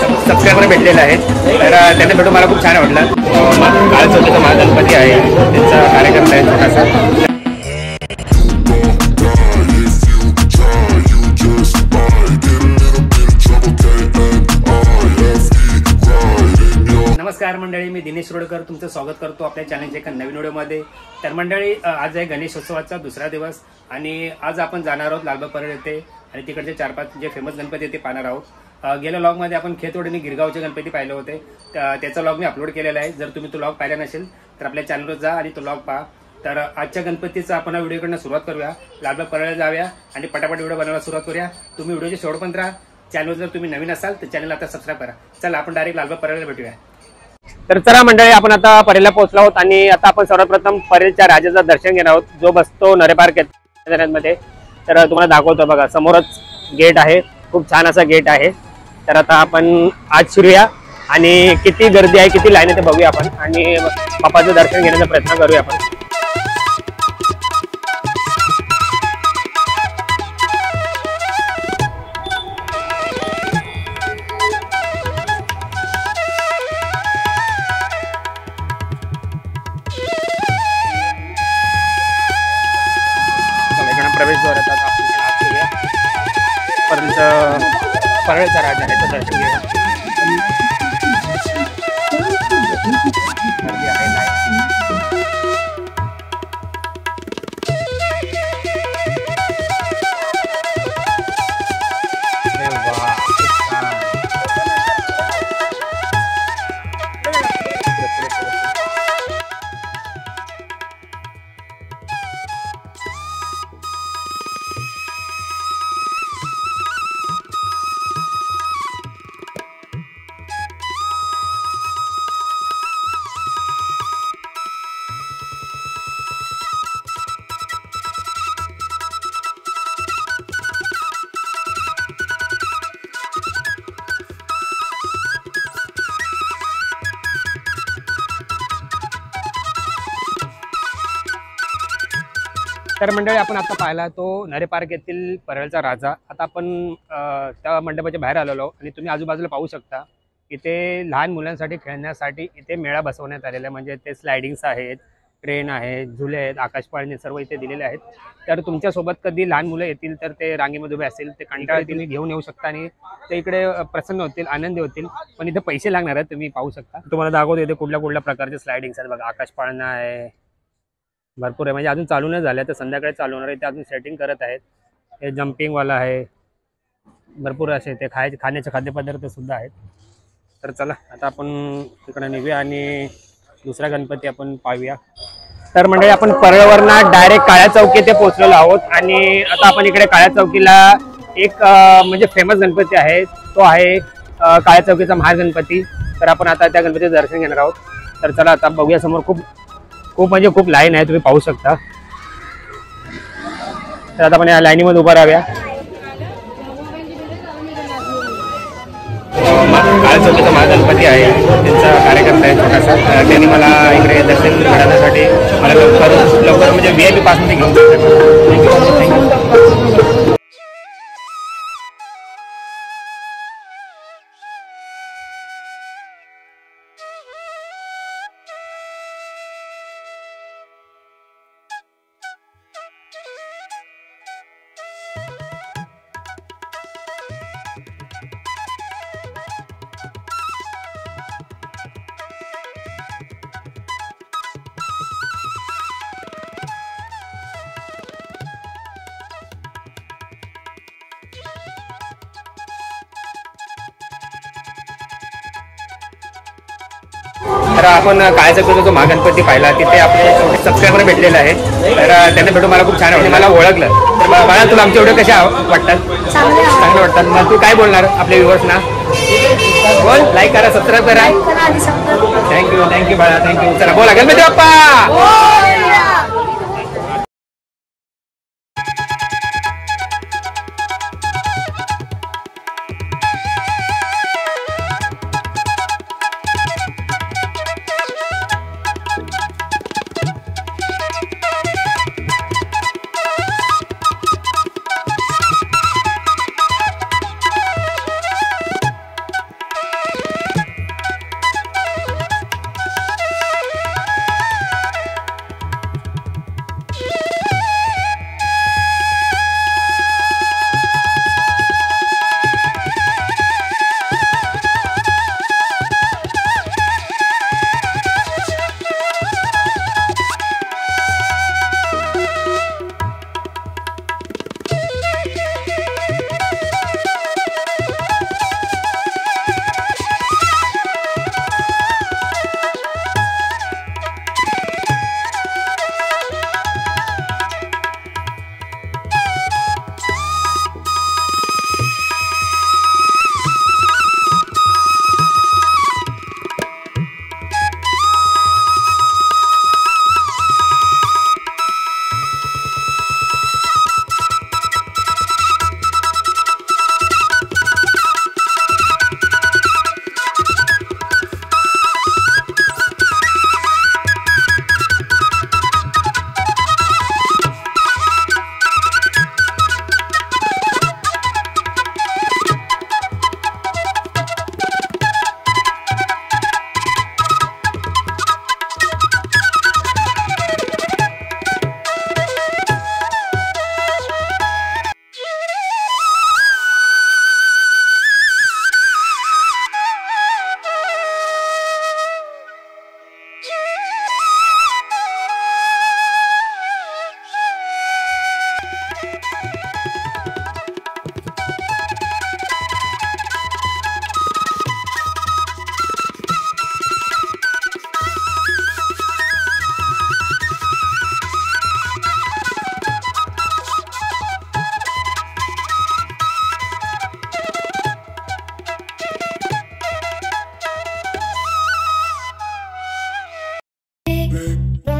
Subscriber भेटलेले आहेत, तर त्यांना भेटून मला खूप छान वाटलं. काळ चौकीचा महागणपती आहे, त्यांचा कार्यक्रम आहे छोटासा. नमस्कार मंडळी, मी दिनेश रोडकर तुमचं स्वागत करतो आपल्या चॅनलच्या एका नवीन व्हिडिओमध्ये. तर मंडळी, आज आहे गणेशोत्सवाचा दुसरा दिवस आणि आज आपण जाणार आहोत लालबाग परळ येथे आणि तिकडचे 4-5 जे फेमस गणपती ते पाहणार आहोत. गेल्या व्लॉगमध्ये आपण खेतोड आणि गिरगावचे गणपती पाहिले होते, त्याचा व्लॉग मी अपलोड केलेला आहे. जर तुम्ही तो व्लॉग पाहिला नसेल तर आपल्या चॅनलवर जा आणि तो व्लॉग पहा. तर आजच्या गणपतीचा आपण व्हिडिओकडनं सुरुवात करूया, लालबाग परळला जाऊया आणि पटापट व्हिडिओ बनवायला सुरुवात करूया. तुम्ही व्हिडिओचे शेवटपर्यंत राहा. चॅनल जर तुम्ही नवीन असाल तर चॅनल आता सबस्क्राईब करा. चला आपण डायरेक्ट लालबाग परळला भेटूया. तर चला मंडळी, आपण आता परेलला पोहोचलो आहोत आणि आता आपण सर्वप्रथम परेलच्या राजाचं दर्शन घेणार आहोत, जो बसतो नरे पार्क मध्ये. तर तुम्हाला दाखवतो बघा, समोरच गेट आहे, खूप छान असा गेट आहे. तर आता आपण आज शिरूया आणि किती गर्दी आहे, किती लाईन आहे ते बघूया आपण आणि बाप्पाचं दर्शन घेण्याचा प्रयत्न करूया आपण. प्रवेशद्वार आता आपण आत घेऊया, परंतु परळचा राजा आहे तो दर्शन घेऊया. तर मंडळी, आपण आता पाहिला तो नरे पार्क येथील परळचा राजा. आता आपण त्या मंडपाच्या बाहेर आलेलो आणि तुम्ही आजूबाजूला पाहू शकता, इथे लहान मुलांसाठी खेळण्यासाठी इथे मेळा बसवण्यात आलेला आहे. म्हणजे ते स्लायडिंग्स आहेत, ट्रेन आहेत, झुले आहेत, आकाशपाळणे सर्व इथे दिलेले आहेत. तर तुमच्यासोबत कधी लहान मुलं येतील तर ते रांगेमध्ये उभे असतील, ते कंटाळा तुम्ही घेऊन येऊ शकता आणि ते इकडे प्रसन्न होतील, आनंदी होतील. पण इथे पैसे लागणार आहेत, तुम्ही पाहू शकता. तुम्हाला दाखवतो इथे कुठल्या कुठल्या प्रकारचे स्लायडिंग्स आहेत बघा. आकाशपाळणा आहे, भरपूर आहे, म्हणजे अजून चालू नाही झालं, तर संध्याकाळी चालू होणार आहे. ते अजून सेटिंग करत आहेत. हे जम्पिंगवाला आहे, भरपूर असे ते खाण्याचे खाद्यपदार्थ सुद्धा आहेत. तर चला आता आपण तिकडे निघूया आणि दुसरा गणपती आपण पाहूया. तर म्हणजे आपण परळवरनं डायरेक्ट काळ्या चौकी ते पोहोचलेलो आहोत आणि आता आपण इकडे काळ्या चौकीला एक म्हणजे फेमस गणपती आहे, तो आहे काळ्या चौकीचा महागणपती. तर आपण आता त्या गणपतीचं दर्शन घेणार आहोत. तर चला आता बघूया. समोर खूप म्हणजे खूप लाईन आहे, तुम्ही पाहू शकता. तर आता आपण या लाईनीमध्ये उभा राहूया. काळ चौकीचा महागणपती आहे, त्यांचा कार्यक्रम आहे छोटासा. त्यांनी मला इकडे दर्शन घडवण्यासाठी मला लवकर म्हणजे VIP पासमध्ये घेऊन थँक्यू. तर आपण काळ्या चौकीचा जो महागणपती पाहिला, तिथे आपले सबस्क्रायबर भेटलेले आहेत. तर त्यांना भेटून मला खूप छान वाटलं, मला ओळखलं. तर बाळा, तुला आमचे व्हिडिओ कसे वाटतात? चांगले वाटतात. मग तू काय बोलणार आपल्या व्ह्युअर्सना? बोल, लाईक करा, सबस्क्राईब करा. थँक्यू बाळा, थँक्यू. चला बोला, गणपती बाप्पा. baby.